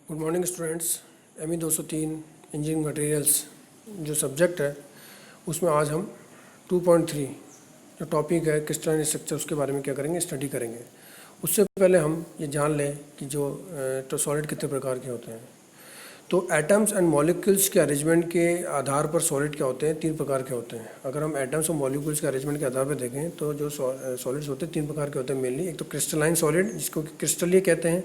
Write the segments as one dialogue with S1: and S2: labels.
S1: Good morning students. ME 203 engineering materials जो subject है उसमें आज हम 2.3 जो टॉपिक है क्रिस्टलाइन स्ट्रक्चर उसके बारे में क्या करेंगे, स्टडी करेंगे। उससे पहले हम ये जान लें कि जो तो सॉलिड कितने प्रकार के होते हैं। तो एटम्स एंड मॉलिक्यूल्स के अरेंजमेंट के आधार पर सॉलिड क्या होते हैं, 3 प्रकार के होते हैं। अगर हम एटम्स और मॉलिक्यूल्स के अरेंजमेंट के आधार पर देखें तो जो सॉलिड्स होते हैं 3 प्रकार के होते हैं मेनली। एक तो क्रिस्टलाइन सॉलिड जिसको क्रिस्टलीय कहते हैं,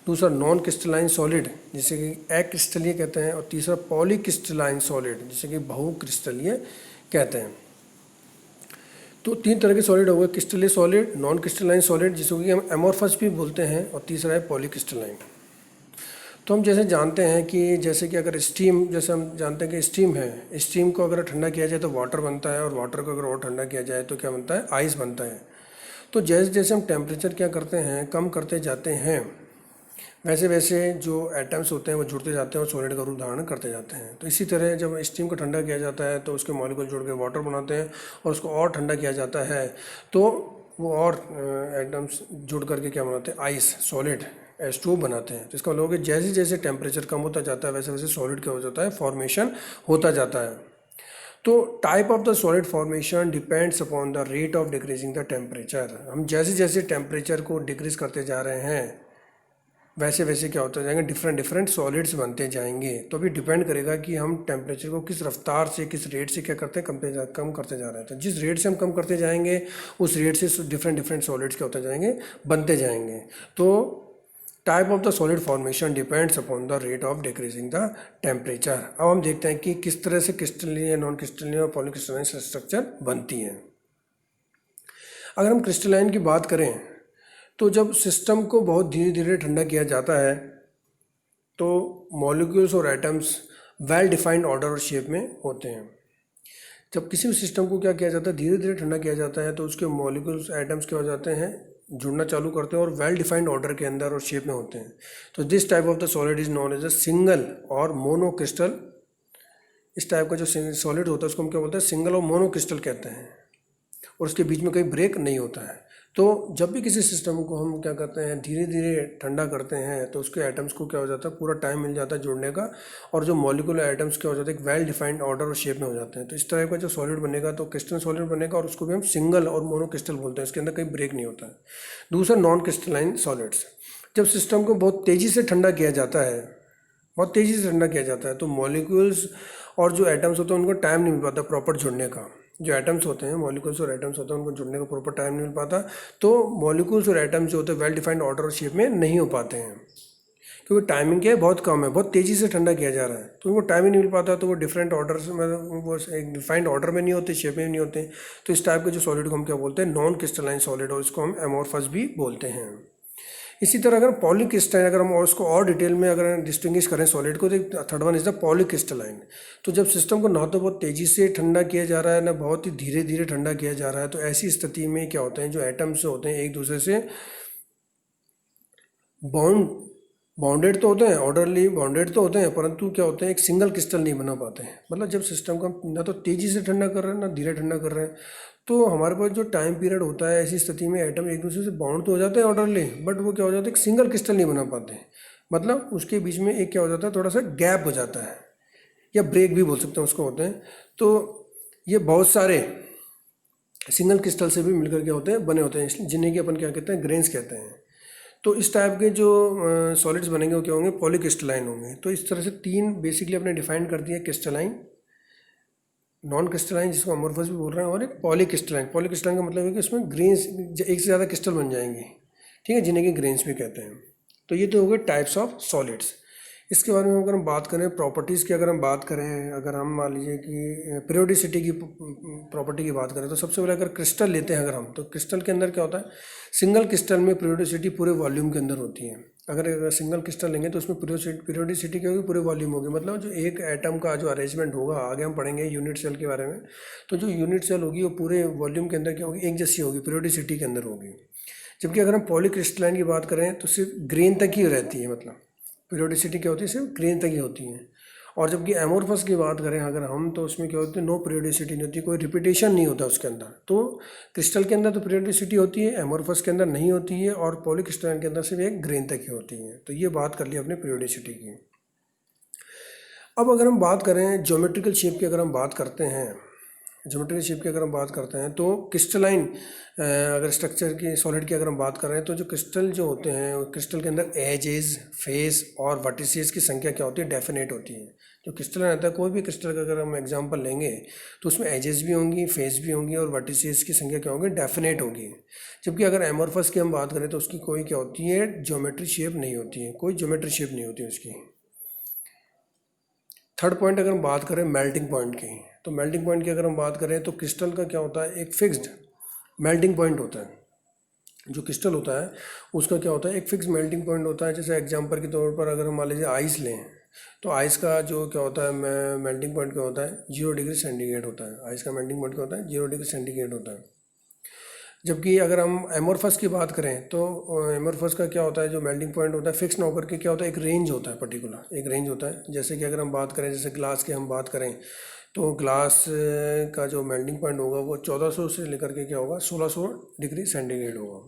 S1: दूसरा नॉन क्रिस्टलाइन सॉलिड जिसे कि अक्रिस्टलीय कहते हैं, और तीसरा पॉलीक्रिस्टलाइन सॉलिड जिसे कि बहुक्रिस्टलीय कहते हैं। तो 3 तरह के सॉलिड हो गए, क्रिस्टलीय सॉलिड, नॉन क्रिस्टलाइन सॉलिड जिसको कि हम एमोर्फस भी बोलते हैं, और तीसरा है पॉलीक्रिस्टलाइन। तो हम जैसे जानते हैं कि जैसे कि अगर स्टीम, जैसे हम जानते हैं कि स्टीम है, स्टीम को अगर ठंडा किया जाए तो वाटर बनता है, और वाटर को अगर और ठंडा किया जाए तो क्या बनता है, आइस बनता है। तो जैसे जैसे हम टेम्परेचर क्या करते हैं, कम करते जाते हैं, वैसे वैसे जो एटम्स होते हैं वो जुड़ते जाते हैं और सॉलिड का रूप धारण करते जाते हैं। तो इसी तरह जब स्टीम को ठंडा किया जाता है तो उसके मॉलिक्यूल जुड़ के वाटर बनाते हैं, और उसको और ठंडा किया जाता है तो वो और एटम्स जुड़ करके क्या बनाते हैं, आइस, सॉलिड H2O बनाते हैं। तो इसका मतलब है कि जैसे जैसे टेम्परेचर कम होता जाता है वैसे वैसे सॉलिड क्या हो जाता है, फॉर्मेशन होता जाता है। तो type of the solid formation depends upon the rate of decreasing the temperature. हम जैसे जैसे टेम्परेचर को डिक्रीज करते जा रहे हैं वैसे वैसे क्या होता जाएंगे, डिफरेंट डिफरेंट सॉलिड्स बनते जाएंगे। तो अभी डिपेंड करेगा कि हम टेम्परेचर को किस रफ्तार से, किस रेट से क्या करते हैं, कम करते जा रहे हैं। तो जिस रेट से हम कम करते जाएंगे उस रेट से डिफरेंट डिफरेंट सॉलिड्स क्या होते जाएंगे, बनते जाएंगे। तो type of the solid formation depends upon the rate of decreasing the temperature. अब हम देखते हैं कि किस तरह से क्रिस्टलीय, नॉन क्रिस्टलीय और पॉलीक्रिस्टलाइन स्ट्रक्चर बनती है। अगर हम क्रिस्टलाइन की बात करें तो जब सिस्टम को बहुत धीरे धीरे ठंडा किया जाता है तो मॉलिक्यूल्स और एटम्स वेल डिफाइंड ऑर्डर और शेप में होते हैं। जब किसी भी सिस्टम को क्या किया जाता है, धीरे धीरे ठंडा किया जाता है तो उसके मॉलिक्यूल्स, एटम्स क्या हो जाते हैं, जुड़ना चालू करते हैं और वेल डिफाइंड ऑर्डर के अंदर और शेप में होते हैं। तो this type of the solid is known as a single और मोनोक्रिस्टल। इस टाइप का जो सॉलिड होता है उसको हम क्या बोलते हैं, सिंगल और मोनोक्रिस्टल कहते हैं, और उसके बीच में कोई ब्रेक नहीं होता है। तो जब भी किसी सिस्टम को हम क्या करते हैं, धीरे धीरे ठंडा करते हैं तो उसके एटम्स को क्या हो जाता है, पूरा टाइम मिल जाता है जुड़ने का, और जो मॉलिक्यूलर एटम्स क्या हो जाते हैं, एक वेल डिफाइंड ऑर्डर और शेप में हो जाते हैं। तो इस तरह का जो सॉलिड बनेगा तो क्रिस्टल सॉलिड बनेगा, और उसको भी हम सिंगल और मोनोक्रिस्टल बोलते हैं, इसके अंदर कोई ब्रेक नहीं होता है। दूसरा नॉन क्रिस्टलाइन सॉलिड्स। जब सिस्टम को बहुत तेज़ी से ठंडा किया जाता है, बहुत तेज़ी से ठंडा किया जाता है तो मॉलिक्यूल्स और जो एटम्स होते हैं उनको टाइम नहीं मिल पाता प्रॉपर जुड़ने का। जो एटम्स होते हैं, मॉलिक्यूल्स और एटम्स होते हैं, उनको जुड़ने का प्रॉपर टाइम नहीं मिल पाता। तो मॉलिक्यूल्स और एटम्स जो होते हैं वेल डिफाइंड ऑर्डर और शेप में नहीं हो पाते हैं, क्योंकि टाइमिंग क्या है, बहुत कम है, बहुत तेज़ी से ठंडा किया जा रहा है, तो उनको टाइम ही नहीं मिल पाता। तो वो डिफरेंट ऑर्डर में, वो एक डिफाइंड ऑर्डर में नहीं होते, शेप में नहीं होते। तो इस टाइप के जो सॉलिड को हम क्या बोलते हैं, नॉन क्रिस्टलाइन सॉलिड, और इसको हम एमोर्फस भी बोलते हैं। इसी तरह अगर पॉलीक्रिस्टलाइन, अगर हम उसको और डिटेल में अगर डिस्टिंग्विश करें सॉलिड को, तो third one is the polycrystalline. तो जब सिस्टम को ना तो बहुत तेज़ी से ठंडा किया जा रहा है ना बहुत ही धीरे धीरे ठंडा किया जा रहा है, तो ऐसी स्थिति में क्या होते हैं, जो एटम्स होते हैं एक दूसरे से बाउंडेड तो होते हैं, ऑर्डरली बाउंडेड तो होते हैं, परंतु क्या होते हैं, एक सिंगल क्रिस्टल नहीं बना पाते हैं। मतलब जब सिस्टम को हम ना तो तेज़ी से ठंडा कर रहे हैं ना धीरे ठंडा कर रहे हैं, तो हमारे पास जो टाइम पीरियड होता है, ऐसी स्थिति में एटम एक दूसरे से बाउंड तो हो जाते हैं ऑर्डरली, बट वो क्या हो जाता है, एक सिंगल क्रिस्टल नहीं बना पाते हैं। मतलब उसके बीच में एक क्या हो जाता है, थोड़ा सा गैप हो जाता है, या ब्रेक भी बोल सकते हैं उसको होते हैं। तो ये बहुत सारे सिंगल क्रिस्टल से भी मिलकर के होते हैं, बने होते हैं, इसलिए जिन्हें कि अपन क्या कहते हैं, ग्रेन्स कहते हैं। तो इस टाइप के जो सॉलिड्स बनेंगे वो क्या होंगे, पॉलीक्रिस्टलाइन होंगे। तो इस तरह से 3 बेसिकली अपने डिफाइन कर दिया, क्रिस्टलाइन, नॉन क्रिस्टलाइन जिसको अमोर्फस भी बोल रहे हैं, और एक पॉलीक्रिस्टलाइन। पॉलीक्रिस्टलाइन का मतलब है कि उसमें ग्रेन्स, एक से ज़्यादा क्रिस्टल बन जाएंगे, ठीक है, जिन्हें कि ग्रेन्स भी कहते हैं। तो ये तो हो गए टाइप्स ऑफ सॉलिड्स। इसके बारे में अगर हम बात करें, प्रॉपर्टीज़ की अगर हम बात करें, अगर हम मान लीजिए कि पीरियोडिसिटी की प्रॉपर्टी की बात करें, तो सबसे पहले अगर क्रिस्टल लेते हैं अगर हम, तो क्रिस्टल के अंदर क्या होता है, सिंगल क्रिस्टल में पीरियोडिसिटी पूरे वॉल्यूम के अंदर होती है। अगर सिंगल क्रिस्टल लेंगे तो उसमें पीरियोडिसिटी क्या होगी, पूरे वॉल्यूम होगी। मतलब जो एक एटम का जो अरेंजमेंट होगा, आगे हम पढ़ेंगे यूनिट सेल के बारे में, तो जो यूनिट सेल होगी वो पूरे वॉल्यूम के अंदर क्या होगी, एक जैसी होगी, पीरियोडिसिटी के अंदर होगी। जबकि अगर हम पॉलीक्रिस्टलाइन की बात करें तो सिर्फ ग्रेन तक ही रहती है, मतलब पीरियोडिसिटी क्या होती है, सिर्फ ग्रेन तक ही होती है। और जबकि एमोरफस की बात करें अगर हम, तो उसमें क्या होती है, नो पीरियोडिसिटी नहीं होती, कोई रिपीटेशन नहीं होता उसके अंदर। तो क्रिस्टल के अंदर तो पीरियोडिसिटी होती है, एमोरफस के अंदर नहीं होती है, और पॉलीक्रिस्टलाइन के अंदर सिर्फ एक ग्रेन तक ही होती है। तो ये बात कर ली अपने पीरियोडिसिटी की। अब अगर हम बात करें ज्योमेट्रिकल शेप की, अगर हम बात करते हैं ज्योमेट्रिकल शेप की अगर हम बात करते हैं, तो क्रिस्टलाइन अगर स्ट्रक्चर की, सॉलिड की अगर हम बात कर रहे हैं, तो जो क्रिस्टल जो होते हैं, क्रिस्टल के अंदर एजेस, फेस और वर्टिसेस की संख्या क्या होती है, डेफिनेट होती है। जो क्रिस्टलाइन आता है, कोई भी क्रिस्टल का अगर हम एग्जांपल लेंगे तो उसमें एजेस भी होंगी, फेस भी होंगी, और वर्टिसेस की संख्या क्या होगी, डेफिनेट होगी। जबकि अगर एमोरफस की हम बात करें तो उसकी कोई क्या होती है, ज्योमेट्री शेप नहीं होती है, कोई ज्योमेट्री शेप नहीं होती है उसकी। थर्ड पॉइंट अगर हम बात करें मेल्टिंग पॉइंट की, तो मेल्टिंग पॉइंट की अगर हम बात करें तो क्रिस्टल का क्या होता है, एक फिक्स्ड मेल्टिंग पॉइंट होता है। जो क्रिस्टल होता है उसका क्या होता है, एक फिक्स मेल्टिंग पॉइंट होता है। जैसे एग्जांपल के तौर पर अगर हम मान लीजिए आइस लें, तो आइस का जो क्या होता है, मेल्टिंग पॉइंट क्या होता है, 0 डिग्री सेंटीग्रेड होता है। आइस का मेल्टिंग पॉइंट क्या होता है, 0 डिग्री सेंटीग्रेड होता है। जबकि अगर हम एमोरफस की बात करें तो एमोरफस का क्या होता है, जो मेल्टिंग पॉइंट होता है फिक्स ना होकर के क्या होता है, एक रेंज होता है, पर्टिकुलर एक रेंज होता है। जैसे कि अगर हम बात करें, जैसे ग्लास की हम बात करें, तो ग्लास का जो मेल्टिंग पॉइंट होगा वो 1400 से लेकर के क्या होगा, 1600 डिग्री सेंटीग्रेड होगा।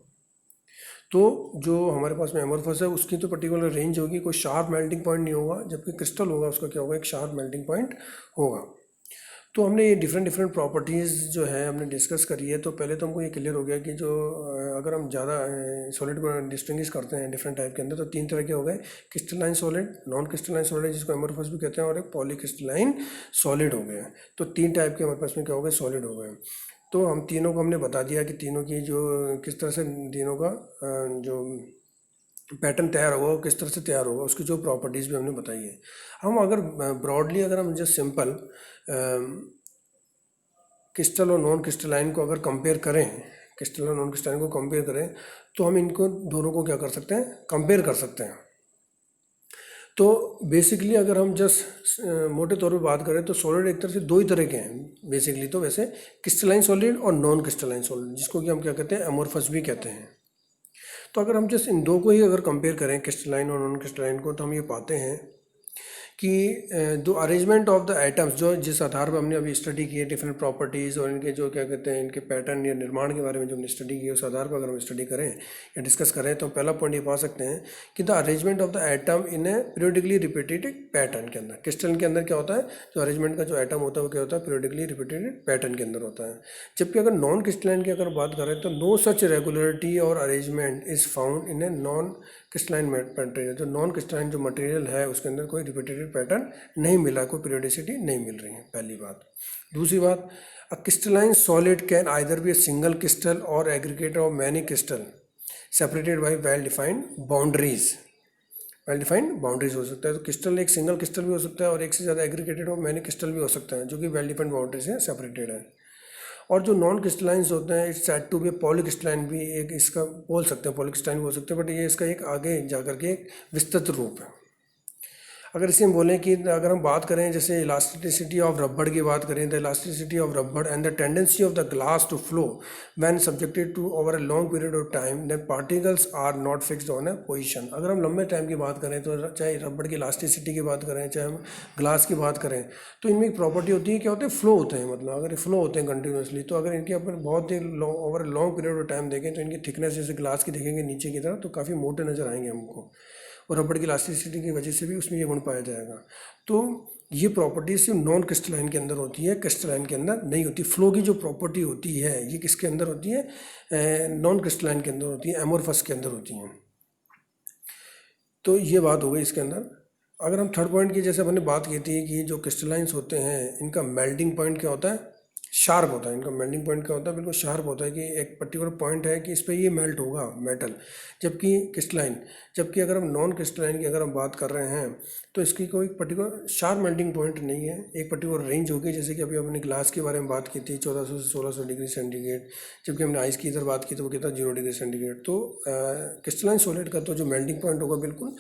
S1: तो जो हमारे पास में एमोरफस है उसकी तो पर्टिकुलर रेंज होगी, कोई शार्प मेल्टिंग पॉइंट नहीं होगा। जबकि क्रिस्टल होगा उसका क्या होगा, एक शार्प मेल्टिंग पॉइंट होगा। तो हमने ये डिफरेंट प्रॉपर्टीज़ जो है हमने डिस्कस करी है। तो पहले तो हमको ये क्लियर हो गया कि जो अगर हम ज़्यादा सॉलिड को डिस्टिंग्विश करते हैं डिफरेंट टाइप के अंदर, तो 3 तरह के हो गए, crystalline solid, non crystalline solid जिसको एमोरफस भी कहते हैं, और एक पॉलीक्रिस्टलाइन सॉलिड हो गया। तो 3 टाइप के हमारे पास में क्या हो गए, सॉलिड हो गए। तो हम तीनों को हमने बता दिया कि तीनों की जो किस तरह से तीनों का जो पैटर्न तैयार होगा वो किस तरह से तैयार होगा, उसकी जो प्रॉपर्टीज़ भी हमने बताई है। हम अगर ब्रॉडली अगर हम जस्ट सिंपल क्रिस्टल और नॉन क्रिस्टलाइन को अगर कंपेयर करें, क्रिस्टल और नॉन क्रिस्टलाइन को कंपेयर करें, तो हम इनको दोनों को क्या कर सकते हैं, कंपेयर कर सकते हैं। तो बेसिकली अगर हम जस्ट मोटे तौर पे बात करें तो सॉलिड एक तरह से 2 ही तरह के हैं बेसिकली। तो वैसे क्रिस्टलाइन सॉलिड और नॉन क्रिस्टलाइन सॉलिड, जिसको कि हम क्या कहते हैं, एमोरफस भी कहते हैं। तो अगर हम जस्ट इन दो को ही अगर कंपेयर करें, क्रिस्टलाइन और नॉन क्रिस्टलाइन को, तो हम ये पाते हैं कि दो अरेंजमेंट ऑफ द आइटम्स, जो जिस आधार पर हमने अभी स्टडी की है डिफरेंट प्रॉपर्टीज़ और इनके जो क्या कहते हैं, इनके पैटर्न या निर्माण के बारे में जो हमने स्टडी की है, उस आधार पर अगर हम स्टडी करें या डिस्कस करें, तो पहला पॉइंट ये पा सकते हैं कि the arrangement of the item in A periodically repeated pattern के अंदर। क्रिस्टल के अंदर क्या होता है, जो अरेंजमेंट का जो आइटम होता है वो क्या होता है, पीरियोडिकली रिपीटेड पैटर्न के अंदर होता है। जबकि अगर नॉन क्रिस्टलाइन की अगर बात करें तो नो सच रेगुलरिटी और arrangement is found in a non crystalline material. जो नॉन क्रिस्टलाइन जो मटेरियल है उसके अंदर कोई रिपीटेड पैटर्न नहीं मिला, कोई पीरियोडिसिटी नहीं मिल रही है, पहली बात। दूसरी बात, a crystalline solid can either be a single crystal or aggregate of many crystal separated by well defined boundaries. Well defined boundaries हो सकता है। तो क्रिस्टल एक सिंगल क्रिस्टल भी हो सकता है और एक से ज़्यादा एग्रीगेटेड और मैनी क्रिस्टल भी हो सकता है, जो कि वेल डिफाइंड बाउंड्री से सेपरेटेड है। और जो नॉन क्रिस्टलाइंस होते हैं, it's said to be polycrystalline भी एक इसका बोल सकते हैं, पॉलीक्रिस्टलाइन बोल सकते हैं, बट ये इसका एक आगे जाकर के एक विस्तृत रूप है। अगर इसे हम बोलें कि अगर हम बात करें जैसे इलास्टिसिटी ऑफ रबड़ की बात करें, the elasticity of rubber and the tendency of the glass to flow when subjected to over a long period of time, the particles are not fixed on a position. अगर हम लंबे time की बात करें, तो चाहे रबड़ की इलास्टिसिटी की बात करें, चाहे हम ग्लास की बात करें, तो इनमें एक प्रॉपर्टी होती है, क्या होते हैं, फ्लो होते हैं। मतलब अगर ये फ्लो होते हैं कंटिन्यूसली, तो अगर इनके अपन बहुत ही over long period of time देखें तो इनकी थिकनेस जैसे ग्लास की देखेंगे नीचे की तरफ, तो काफ़ी मोटे नज़र आएंगे हमको, और रबड़ की इलास्टिसिटी की वजह से भी उसमें ये गुण पाया जाएगा। तो ये प्रॉपर्टी सिर्फ नॉन क्रिस्टलाइन के अंदर होती है, क्रिस्टलाइन के अंदर नहीं होती। फ्लो की जो प्रॉपर्टी होती है ये किसके अंदर होती है, नॉन क्रिस्टलाइन के अंदर होती है, एमोरफस के अंदर होती हैं। तो ये बात हो गई इसके अंदर। अगर हम थर्ड पॉइंट की, जैसे हमने बात की थी कि जो क्रिस्टलाइंस होते हैं इनका मेल्टिंग पॉइंट क्या होता है, शार्प होता है। इनका मेल्टिंग पॉइंट क्या होता है, बिल्कुल शार्प होता है कि एक पर्टिकुलर पॉइंट है कि इस पर ये मेल्ट होगा मेटल। जबकि अगर हम नॉन क्रिस्टलाइन की अगर हम बात कर रहे हैं तो इसकी कोई पर्टिकुलर शार्प मेल्टिंग पॉइंट नहीं है, एक पर्टिकुलर रेंज होगी। जैसे कि अभी हमने ग्लास के बारे में बात की थी 1400 से 1600 डिग्री सेंटीग्रेड, जबकि हमने आइस की इधर बात की तो वो कितना 0 डिग्री सेंटीग्रेड। तो क्रिस्टलाइन सॉलिड का तो जो मेल्टिंग पॉइंट होगा बिल्कुल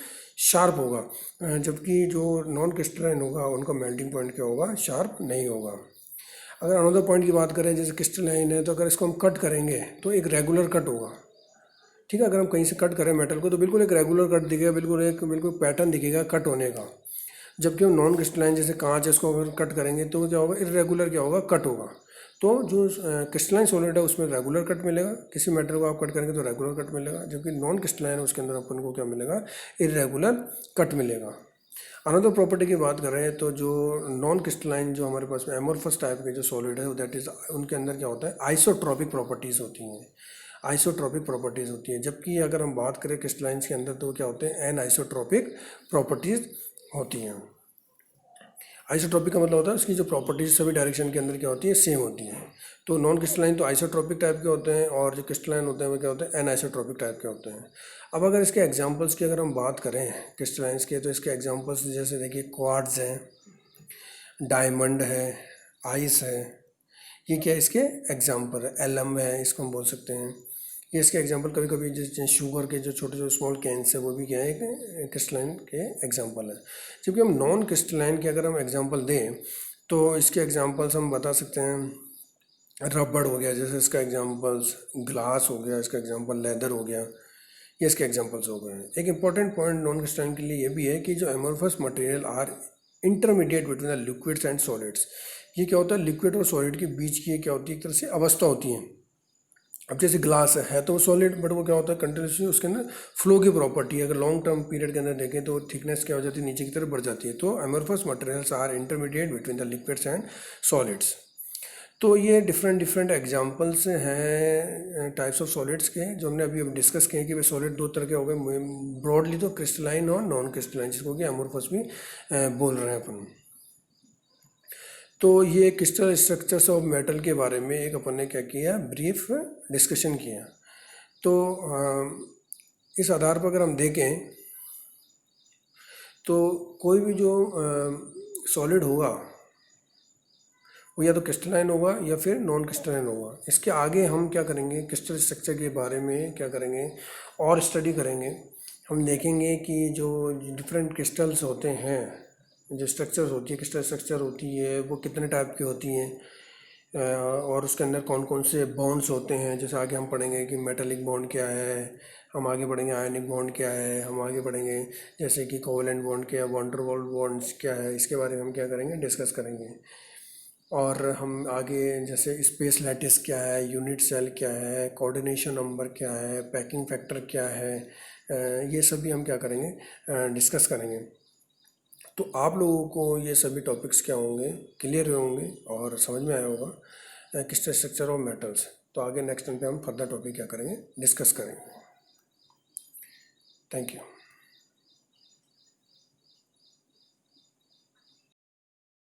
S1: शार्प होगा, जबकि जो नॉन क्रिस्टलाइन होगा उनका मेल्टिंग पॉइंट क्या होगा, शार्प नहीं होगा। अगर अनदर पॉइंट की बात करें, जैसे क्रिस्टलाइन है, तो अगर इसको हम कट करेंगे तो एक रेगुलर कट होगा, ठीक है। अगर हम कहीं से कट करें मेटल को तो बिल्कुल एक रेगुलर कट दिखेगा, बिल्कुल पैटर्न दिखेगा कट होने का। जबकि हम नॉन क्रिस्टलाइन जैसे कांच है, इसको अगर कट करेंगे तो क्या होगा, इरेगुलर क्या होगा, कट होगा। तो जो क्रिस्टलाइन सॉलिड है उसमें रेगुलर कट मिलेगा, किसी मेटल को आप कट करेंगे तो रेगुलर कट मिलेगा, जबकि नॉन क्रिस्टलाइन है उसके अंदर अपन को क्या मिलेगा, इरेगुलर कट मिलेगा। अनदर प्रॉपर्टी की बात कर रहे हैं तो जो नॉन क्रिस्टलाइन जो हमारे पास में एमोर्फस टाइप के जो सॉलिड है दैट इज, उनके अंदर क्या होता है, आइसोट्रॉपिक प्रॉपर्टीज़ होती हैं, आइसोट्रॉपिक प्रॉपर्टीज़ होती हैं। जबकि अगर हम बात करें क्रिस्टलाइंस के अंदर तो क्या होते हैं, एन आइसोट्रॉपिक प्रॉपर्टीज़ होती हैं। आइसोट्रॉपिक का मतलब होता है उसकी जो प्रॉपर्टीज सभी डायरेक्शन के अंदर क्या होती है, सेम होती हैं। तो नॉन क्रिस्टलाइन तो आइसोट्रॉपिक टाइप के होते हैं, और जो क्रिस्टलाइन होते हैं वो क्या होते हैं, एन आइसोट्रॉपिक टाइप के होते हैं। अब अगर इसके एग्जांपल्स की अगर हम बात करें क्रिस्टलाइंस के, तो इसके एग्जांपल्स जैसे देखिए क्वार्ट्ज हैं, डायमंड है, आइस है, ये क्या इसके एग्जांपल है। एलम है, इसको हम बोल सकते हैं, ये इसके एग्जांपल। कभी कभी जैसे शुगर के जो छोटे छोटे स्मॉल कैंस है वो भी क्या है, एक क्रिस्टलाइन के एग्जांपल है। जबकि हम नॉन क्रिस्टलाइन के अगर हम एग्जांपल दें तो इसके एग्जांपल्स हम बता सकते हैं, रबड़ हो गया जैसे इसका एग्जांपल्स, ग्लास हो गया इसका एग्जांपल, लेदर हो गया, ये इसके एग्जांपल्स हो गए। एक इंपॉर्टेंट पॉइंट नॉन क्रिस्टलाइन के लिए ये भी है कि जो amorphous material are intermediate between the liquids and solids. ये क्या होता है, लिक्विड और सॉलिड के बीच की क्या होती है, एक तरह से अवस्था होती है। अब जैसे ग्लास है तो वो सॉलिड, बट वो क्या होता है, कंटिन्यूसली उसके अंदर फ्लो की प्रॉपर्टी है। अगर लॉन्ग टर्म पीरियड के अंदर देखें तो थिकनेस क्या हो जाती है, नीचे की तरफ बढ़ जाती है। तो amorphous materials are intermediate between the liquids and solids. तो ये डिफरेंट डिफरेंट एग्जांपल्स हैं टाइप्स ऑफ सॉलिड्स के, जो हमने अभी डिस्कस किए कि भाई सॉलिड दो तरह के हो गए ब्रॉडली, तो क्रिस्टलाइन और नॉन क्रिस्टलाइन, जिसको कि एमोर्फस भी बोल रहे हैं अपन। तो ये क्रिस्टल स्ट्रक्चर्स ऑफ मेटल के बारे में एक अपन ने क्या किया, ब्रीफ डिस्कशन किया। तो इस आधार पर अगर हम देखें तो कोई भी जो सॉलिड होगा वो या तो क्रिस्टलाइन होगा या फिर नॉन क्रिस्टलाइन होगा। इसके आगे हम क्या करेंगे, क्रिस्टल स्ट्रक्चर के बारे में क्या करेंगे और स्टडी करेंगे। हम देखेंगे कि जो डिफरेंट क्रिस्टल्स होते हैं, जो स्ट्रक्चर्स होती है, क्रिस्टल स्ट्रक्चर होती है, वो कितने टाइप की होती हैं और उसके अंदर कौन कौन से बॉन्ड्स होते हैं। जैसे आगे हम पढ़ेंगे कि मेटालिक बॉन्ड क्या है, हम आगे पढ़ेंगे आयनिक बॉन्ड क्या है, हम आगे पढ़ेंगे जैसे कि कोवेलेंट बॉन्ड क्या है, वॉन डेर वाल्स बॉन्ड्स क्या है, इसके बारे में हम क्या करेंगे, डिस्कस करेंगे। और हम आगे जैसे स्पेस लैटिस क्या है, यूनिट सेल क्या है, कोऑर्डिनेशन नंबर क्या है, पैकिंग फैक्टर क्या है, ये सभी हम क्या करेंगे, डिस्कस करेंगे। तो आप लोगों को ये सभी टॉपिक्स क्या होंगे, क्लियर होंगे और समझ में आया होगा क्रिस्टल स्ट्रक्चर ऑफ मेटल्स। तो आगे नेक्स्ट टाइम पे हम फर्दर टॉपिक क्या करेंगे, डिस्कस करेंगे। Thank you.